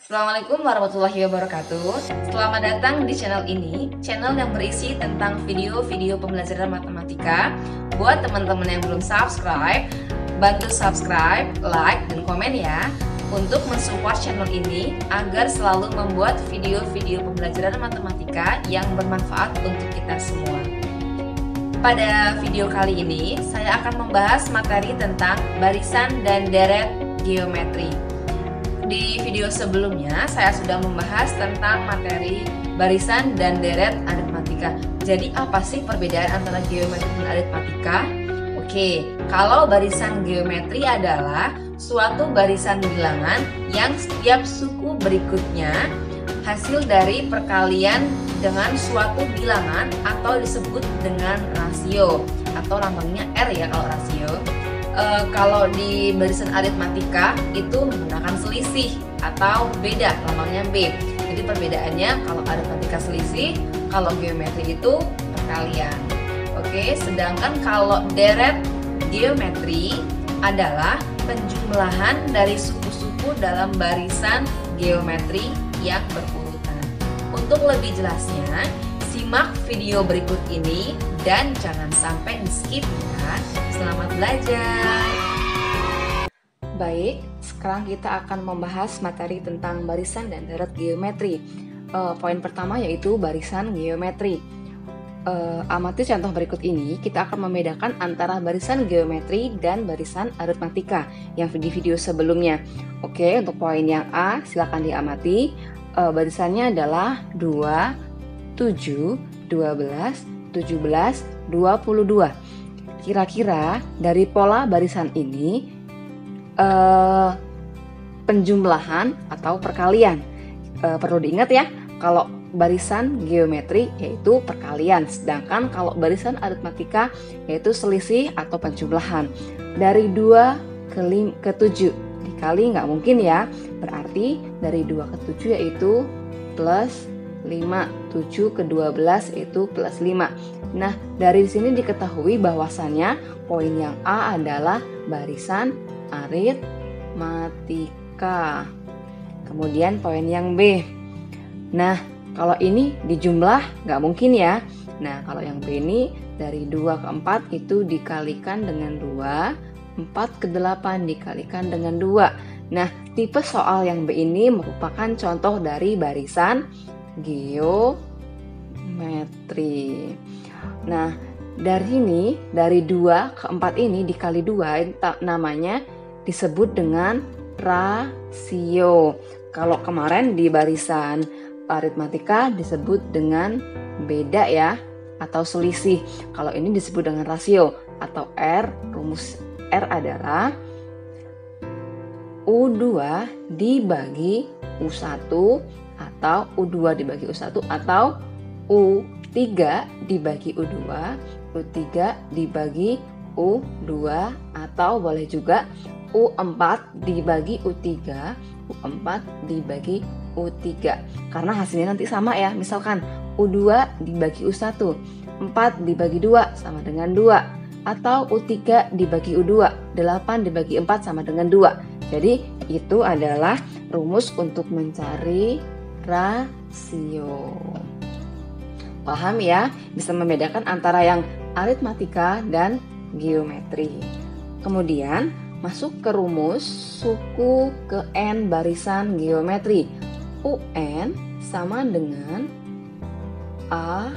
Assalamualaikum warahmatullahi wabarakatuh. Selamat datang di channel ini, channel yang berisi tentang video-video pembelajaran matematika. Buat teman-teman yang belum subscribe, bantu subscribe, like, dan komen ya, untuk mensupport channel ini agar selalu membuat video-video pembelajaran matematika yang bermanfaat untuk kita semua. Pada video kali ini, saya akan membahas materi tentang barisan dan deret geometri. Di video sebelumnya, saya sudah membahas tentang materi barisan dan deret aritmatika. Jadi apa sih perbedaan antara geometri dan aritmatika? Oke, kalau barisan geometri adalah suatu barisan bilangan yang setiap suku berikutnya hasil dari perkalian dengan suatu bilangan atau disebut dengan rasio atau lambangnya R ya kalau rasio. Kalau di barisan aritmatika itu menggunakan selisih atau beda, lambangnya B. Jadi perbedaannya kalau aritmatika selisih, kalau geometri itu perkalian. Oke, sedangkan kalau deret geometri adalah penjumlahan dari suku-suku dalam barisan geometri yang berurutan. Untuk lebih jelasnya, simak video berikut ini dan jangan sampai di-skip ya. Selamat belajar. Baik, sekarang kita akan membahas materi tentang barisan dan deret geometri. Poin pertama yaitu barisan geometri. Amati contoh berikut ini, kita akan membedakan antara barisan geometri dan barisan aritmatika yang di video sebelumnya. Oke, untuk poin yang A, silakan diamati. Barisannya adalah 2, 7, 12, 17, 22. Kira-kira dari pola barisan ini penjumlahan atau perkalian. Perlu diingat ya, kalau barisan geometri yaitu perkalian, sedangkan kalau barisan aritmatika yaitu selisih atau penjumlahan. Dari 2 ke 7 dikali nggak mungkin ya, berarti dari 2 ke 7 yaitu plus 5, 7 ke 12 itu plus 5. Nah, dari sini diketahui bahwasannya poin yang A adalah barisan aritmatika. Kemudian poin yang B. Nah, kalau ini dijumlah nggak mungkin ya. Nah, kalau yang B ini dari 2 ke 4 itu dikalikan dengan 2, 4 ke 8 dikalikan dengan 2. Nah, tipe soal yang B ini merupakan contoh dari barisan geometri. Nah, dari ini, dari 2 ke 4 ini dikali 2, namanya disebut dengan rasio. Kalau kemarin di barisan aritmatika disebut dengan beda ya, atau selisih. Kalau ini disebut dengan rasio atau R. Rumus R adalah U2 dibagi U1 atau U2 dibagi U1 atau U3 dibagi U2, U3 dibagi U2 atau boleh juga U4 dibagi U3, U4 dibagi U3. Karena hasilnya nanti sama ya, misalkan U2 dibagi U1, 4 dibagi 2 sama dengan 2, atau U3 dibagi U2, 8 dibagi 4 sama dengan 2. Jadi itu adalah rumus untuk mencari rasio. Paham ya? Bisa membedakan antara yang aritmatika dan geometri. Kemudian masuk ke rumus suku ke N barisan geometri. UN sama dengan A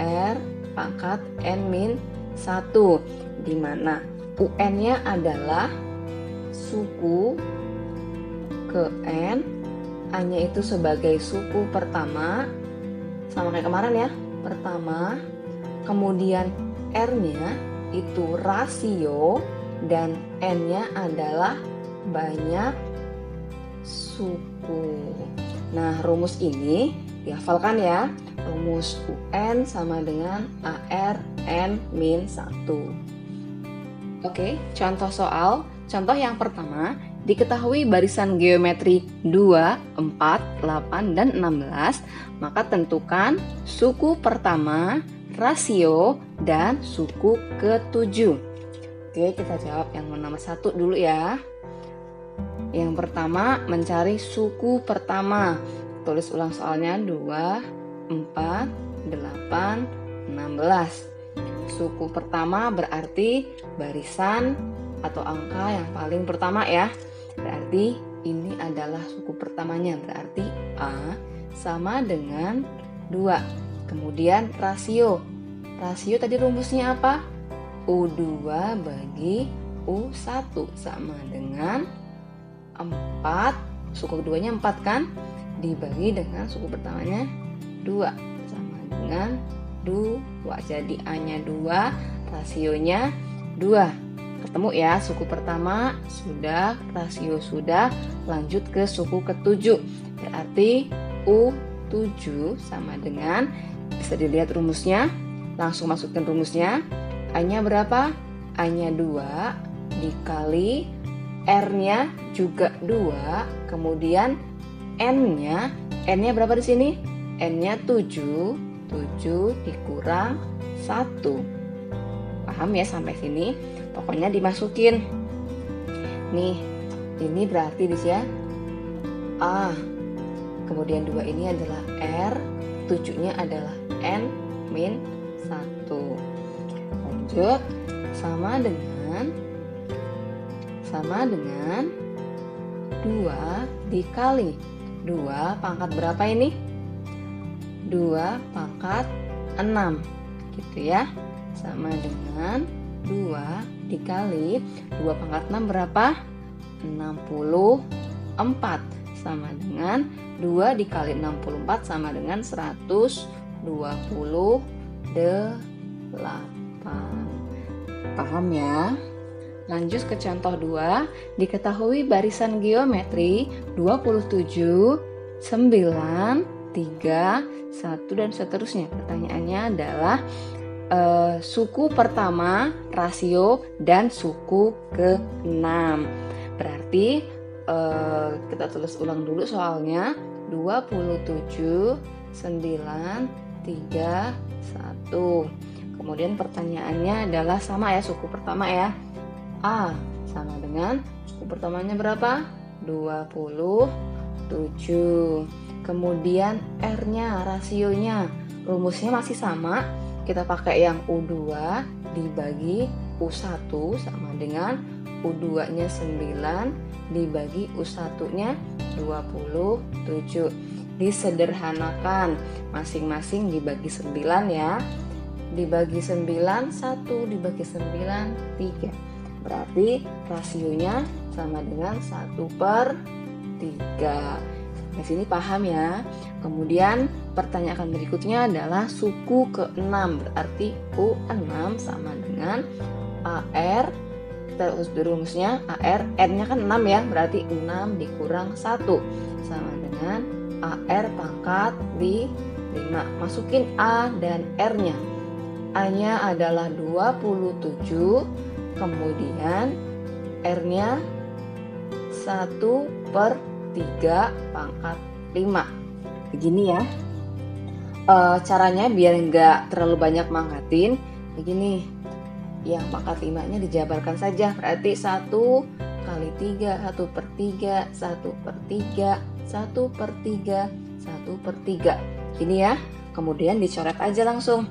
R pangkat N min 1, di mana UN-nya adalah suku ke N, A-nya itu sebagai suku pertama, sama kayak kemarin ya, pertama. Kemudian R-nya itu rasio dan N-nya adalah banyak suku. Nah, rumus ini dihafalkan ya. Rumus UN sama dengan AR N min 1. Oke, contoh soal. Contoh yang pertama, diketahui barisan geometri 2, 4, 8, dan 16, maka tentukan suku pertama, rasio, dan suku ke-7. Oke, kita jawab yang nomor 1 dulu ya. Yang pertama mencari suku pertama. Tulis ulang soalnya 2, 4, 8, 16. Suku pertama berarti barisan atau angka yang paling pertama ya. Berarti ini adalah suku pertamanya, berarti A sama dengan 2. Kemudian rasio. Rasio tadi rumusnya apa? U2 bagi U1 sama dengan 4. Suku keduanya 4 kan? Dibagi dengan suku pertamanya 2 sama dengan 2. Jadi A-nya 2, rasionya 2. Ketemu ya, suku pertama sudah, rasio sudah, lanjut ke suku ketujuh. Berarti U7 sama dengan, bisa dilihat rumusnya, langsung masukkan rumusnya. A-nya berapa? A-nya 2 dikali R-nya juga 2, kemudian N-nya berapa di sini? N-nya 7 dikurang 1. Paham ya sampai sini? Pokoknya dimasukin. Nih, ini berarti di sini A. Kemudian 2 ini adalah R, 7-nya adalah N min 1. Lanjut, sama dengan 2 dikali 2 pangkat berapa ini? 2 pangkat 6 gitu ya. Sama dengan 2 dikali 2 pangkat 6 berapa? 64. Sama dengan 2 dikali 64 sama dengan 128. Paham ya? Lanjut ke contoh 2. Diketahui barisan geometri 27, 9, 3, 1 dan seterusnya. Pertanyaannya adalah suku pertama, rasio, dan suku ke-6. Berarti kita tulis ulang dulu soalnya. 27, 9, 3, 1. Kemudian pertanyaannya adalah sama ya, suku pertama ya. A sama dengan suku pertamanya berapa? 27. Kemudian R-nya, rasionya, rumusnya masih sama. Kita pakai yang U2 dibagi U1 sama dengan U2-nya 9 dibagi U1-nya 27. Disederhanakan, masing-masing dibagi 9 ya. Dibagi 9, 1 dibagi 9, 3. Berarti rasionya sama dengan 1/3. Di sini paham ya. Kemudian pertanyaan berikutnya adalah suku ke-6. Berarti U6 sama dengan AR. Kita urus rumusnya AR, N-nya kan 6 ya. Berarti 6 dikurang 1 sama dengan AR pangkat 5. Masukin A dan R-nya. A-nya adalah 27. Kemudian R-nya 1/3 pangkat 5. Begini ya. Caranya biar nggak terlalu banyak mangkatin. Begini. Yang pangkat 5-nya dijabarkan saja. Berarti 1 kali 3, 1/3, 1/3, 1/3, 1/3. Gini ya. Kemudian dicoret aja langsung.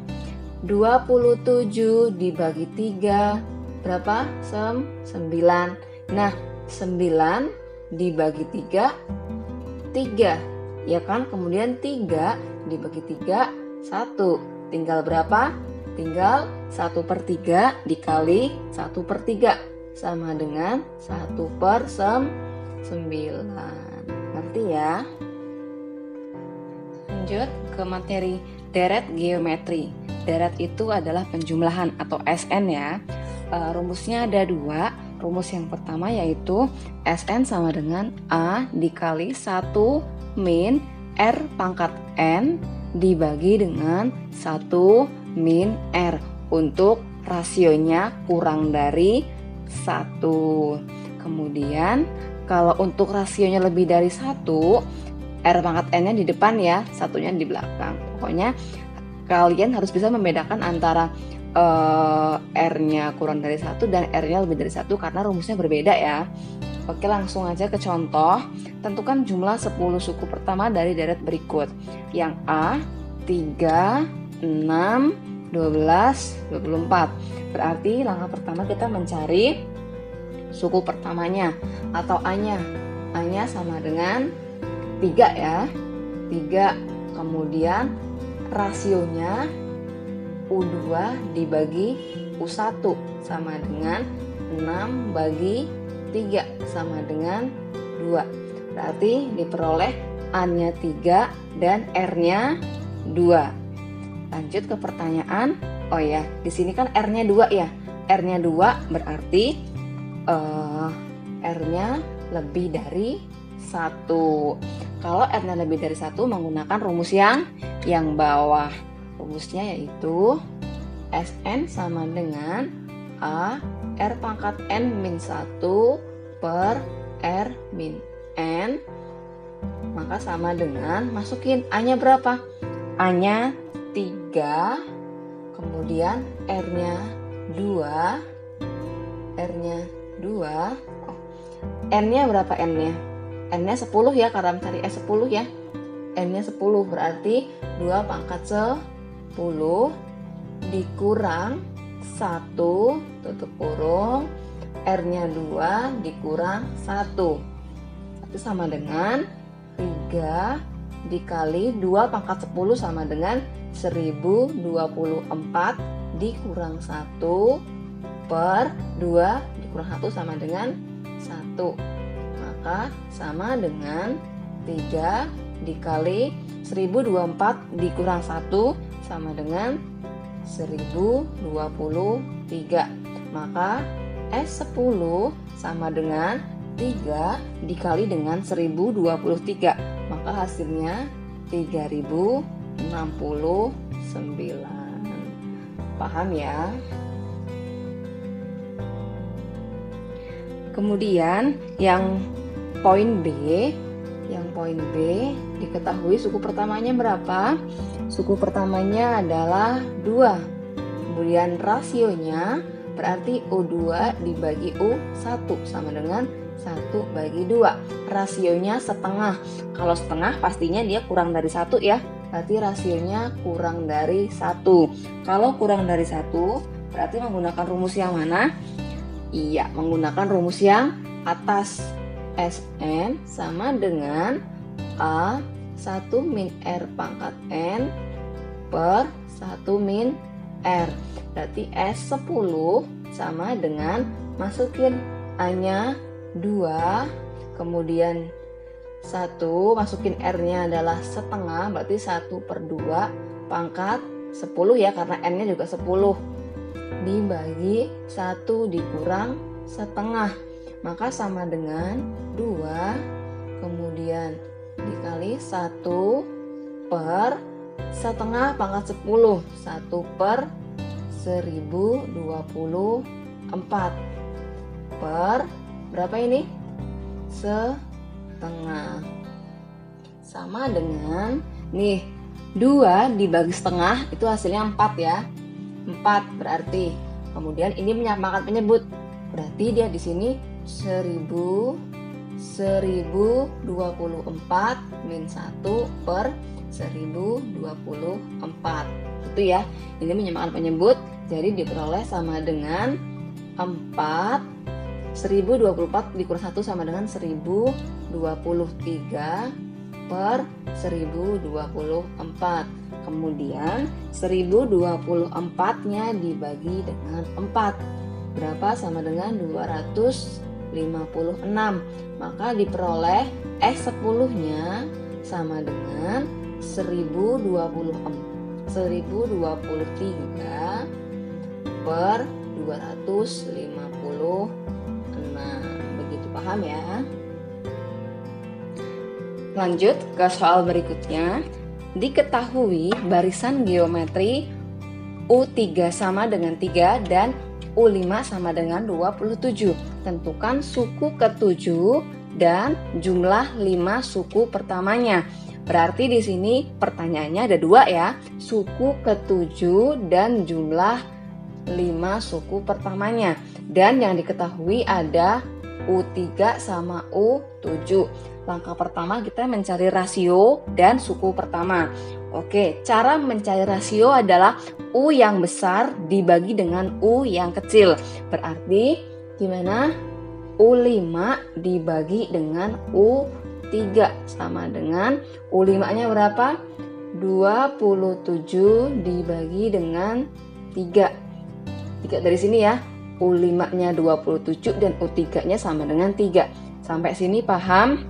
27 dibagi 3 berapa? 9. Nah, 9 dibagi 3 ya kan? Kemudian 3 dibagi 3 1. Tinggal berapa? Tinggal 1/3 dikali 1/3 sama dengan 1/9. Ngerti ya? Lanjut ke materi deret geometri. Deret itu adalah penjumlahan atau SN ya. Rumusnya ada 2. Rumus yang pertama yaitu SN sama dengan A dikali 1 min R pangkat N dibagi dengan 1 min R untuk rasionya kurang dari 1. Kemudian kalau untuk rasionya lebih dari 1, R pangkat N-nya di depan ya, satunya di belakang. Pokoknya kalian harus bisa membedakan antara R-nya kurang dari 1 dan R-nya lebih dari 1 karena rumusnya berbeda ya. Oke, langsung aja ke contoh. Tentukan jumlah 10 suku pertama dari deret berikut. Yang A, 3, 6, 12, 24. Berarti langkah pertama kita mencari suku pertamanya atau A-nya. A-nya sama dengan 3 ya. 3. Kemudian rasionya U2 dibagi U1 sama dengan 6 bagi 3 sama dengan 2. Berarti diperoleh A-nya 3 dan R-nya 2. Lanjut ke pertanyaan. Oh ya, di sini kan R-nya 2 ya. R-nya 2 berarti R-nya lebih dari 1. Kalau R-nya lebih dari 1 menggunakan rumus yang bawah. Rumusnya yaitu Sn sama dengan A R pangkat N min 1 per R min N. Maka sama dengan, masukin A-nya berapa? A-nya 3, kemudian R-nya 2. R-nya 2. N-nya berapa N-nya? N-nya 10 ya, karena mencari S10 ya. N-nya 10 berarti 2 pangkat 10 dikurang 1 tutup kurung, R-nya 2 dikurang 1. Itu sama dengan 3 dikali 2 pangkat 10 sama dengan 1024 dikurang 1 per 2 dikurang 1 sama dengan 1. Maka sama dengan 3 dikali 1024 dikurang 1 sama dengan 1023. Maka S10 sama dengan 3 dikali dengan 1023. Maka hasilnya 3069. Paham ya? Kemudian yang poin B, diketahui suku pertamanya berapa? Suku pertamanya adalah 2. Kemudian rasionya berarti U2 dibagi U1 sama dengan 1 bagi 2. Rasionya setengah. Kalau setengah pastinya dia kurang dari 1 ya. Berarti rasionya kurang dari 1. Kalau kurang dari 1 berarti menggunakan rumus yang mana? Iya, menggunakan rumus yang atas. Sn sama dengan A 1 min R pangkat N per 1 min R. Berarti S10 sama dengan, masukin A-nya 2, kemudian 1, masukin R-nya adalah setengah, berarti 1 per 2 pangkat 10 ya, karena N-nya juga 10, dibagi 1 dikurang setengah. Maka sama dengan 2 kemudian dikali 1 per setengah pangkat 10, 1 per 1024 per berapa ini? Setengah. Sama dengan nih, 2 dibagi setengah itu hasilnya 4 ya. 4 berarti. Kemudian ini menyamakan penyebut. Berarti dia di sini 1024 min 1 per 1024. Itu ya. Ini menyamakan penyebut. Jadi diperoleh sama dengan 4. 1024 dikurang 1 sama dengan 1023 per 1024. Kemudian 1024-nya dibagi dengan 4. Berapa? Sama dengan 256. Maka diperoleh S10-nya sama dengan 1023 per 256. Begitu, paham ya? Lanjut ke soal berikutnya. Diketahui barisan geometri U3 sama dengan 3 dan U5 sama dengan 27. Tentukan suku ke-7 dan jumlah 5 suku pertamanya. Berarti di sini pertanyaannya ada 2 ya. Suku ke-7 dan jumlah 5 suku pertamanya. Dan yang diketahui ada U3 sama U7. Langkah pertama kita mencari rasio dan suku pertama. Oke, cara mencari rasio adalah U yang besar dibagi dengan U yang kecil. Berarti gimana? U5 dibagi dengan U3 sama dengan U5-nya berapa? 27 dibagi dengan 3. 3 dari sini ya. U5-nya 27 dan U3-nya sama dengan 3. Sampai sini paham?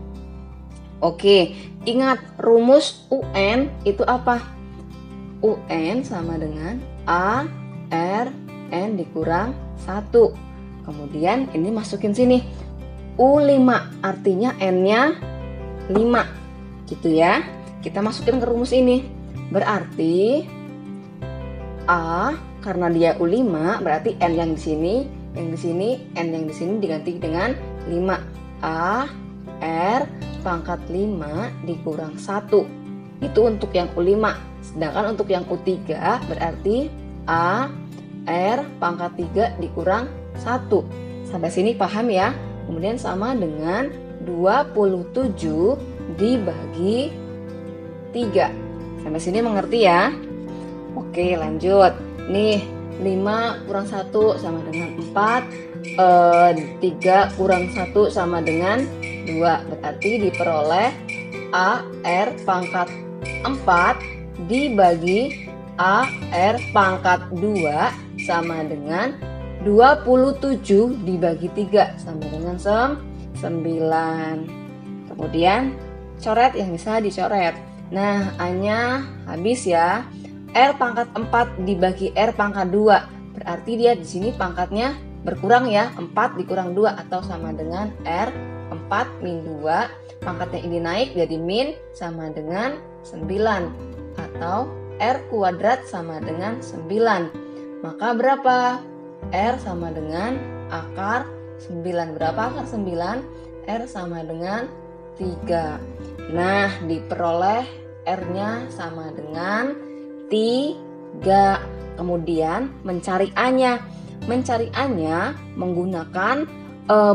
Oke, ingat rumus UN itu apa? UN sama dengan A R N dikurang 1. Kemudian ini masukin sini. U5 artinya N-nya 5. Gitu ya. Kita masukin ke rumus ini. Berarti A karena dia U5 berarti N yang di sini, N yang di sini diganti dengan 5. A R pangkat 5 dikurang 1. Itu untuk yang U5. Sedangkan untuk yang U3 berarti A R pangkat 3 dikurang 1. Sampai sini paham ya? Kemudian sama dengan 27 dibagi 3. Sampai sini mengerti ya? Oke, lanjut. Nih, 5 kurang 1 sama dengan 4. 3 kurang 1 sama dengan 2. Berarti diperoleh A R pangkat 4 dibagi A R pangkat 2 sama dengan 27 dibagi 3 sama dengan 9. Kemudian coret yang bisa dicoret. Nah, A-nya habis ya. R pangkat 4 dibagi R pangkat 2. Berarti dia di sini pangkatnya berkurang ya. 4 dikurang 2 atau sama dengan R 4 min 2. Pangkatnya ini naik jadi min sama dengan 9. Atau R kuadrat sama dengan 9. Maka berapa? R sama dengan akar 9. Berapa akar 9? R sama dengan 3. Nah, diperoleh R-nya sama dengan 3. Kemudian mencari A-nya. Mencari A-nya menggunakan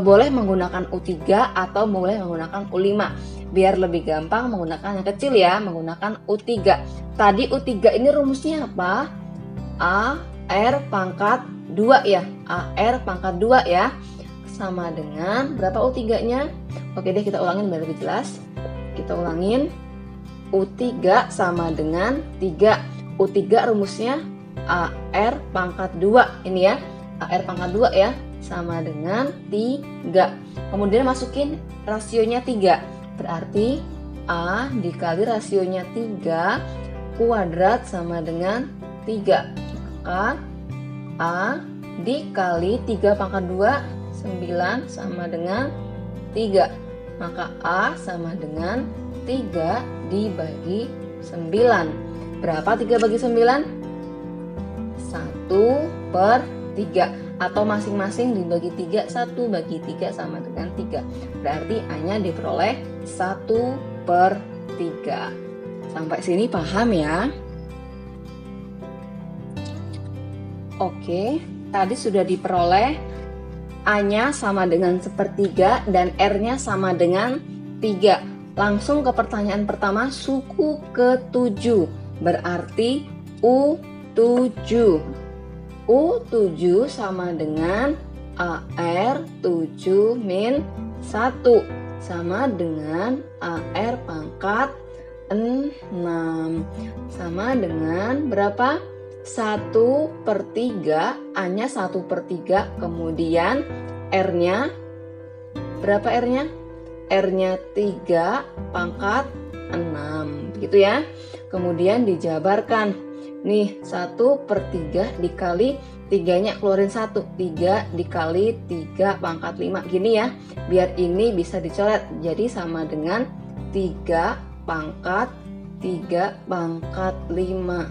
boleh menggunakan U3 atau boleh menggunakan U5. Biar lebih gampang menggunakan yang kecil ya, menggunakan U3. Tadi U3 ini rumusnya apa? A R pangkat 2 ya. A R pangkat 2 ya. Sama dengan berapa U3-nya? Oke deh, kita ulangin biar lebih jelas. Kita ulangin. U3 sama dengan 3. U3 rumusnya AR pangkat 2 ini ya. AR pangkat 2 ya, sama dengan 3. Kemudian masukin rasionya 3. Berarti A dikali rasionya 3 kuadrat sama dengan 3. Maka A dikali 3 pangkat 2 9 sama dengan 3. Maka A sama dengan 3 dibagi 9. Berapa 3 bagi 9? 1/3. Atau masing-masing dibagi 3, 1 bagi 3 sama dengan 3. Berarti A-nya diperoleh 1/3. Sampai sini paham ya? Oke, tadi sudah diperoleh A-nya sama dengan 1/3 dan R-nya sama dengan 3. Langsung ke pertanyaan pertama, suku ke-7. Berarti U7. U7 sama dengan AR 7 min 1 sama dengan AR pangkat 6 sama dengan berapa? 1/3. A-nya 1/3. Kemudian R-nya berapa R-nya? R-nya 3 pangkat 6 begitu ya. Kemudian dijabarkan. Nih 1/3 dikali 3-nya keluarin 1. 3 dikali 3 pangkat 5 gini ya. Biar ini bisa dicoret. Jadi sama dengan 3 pangkat 5.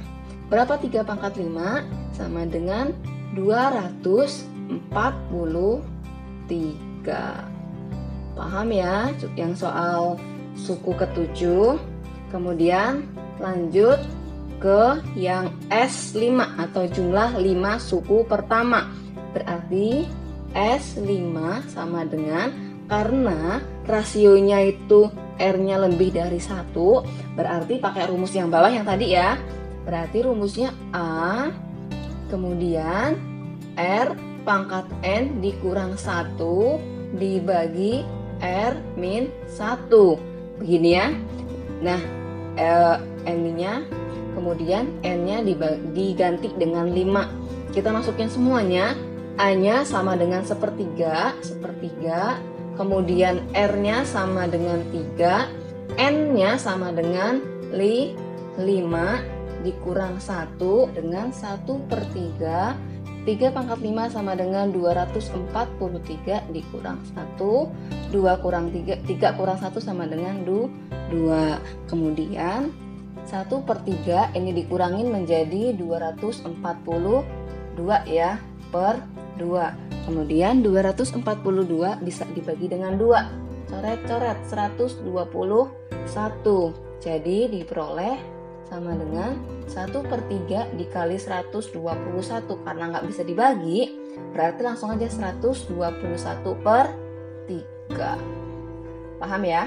Berapa 3 pangkat 5? Sama dengan 243. Paham ya yang soal suku ke-7. Kemudian lanjut ke yang S5 atau jumlah 5 suku pertama. Berarti S5 sama dengan, karena rasionya itu R-nya lebih dari 1, berarti pakai rumus yang bawah yang tadi ya. Berarti rumusnya A, kemudian R pangkat N dikurang 1 dibagi R min 1. Begini ya. Nah, N-nya, kemudian N-nya diganti dengan 5. Kita masukin semuanya. A-nya sama dengan sepertiga, kemudian R-nya sama dengan 3, N-nya sama dengan 5 dikurang 1 dengan 1/3. 3 pangkat 5 sama dengan 243 dikurang 1, 2 kurang 3 kurang 1 sama dengan 2. Kemudian 1/3 ini dikurangin menjadi 242 ya, per 2. Kemudian 242 bisa dibagi dengan 2. Coret-coret 121. Jadi diperoleh sama dengan 1/3 dikali 121. Karena nggak bisa dibagi, berarti langsung aja 121/3. Paham ya?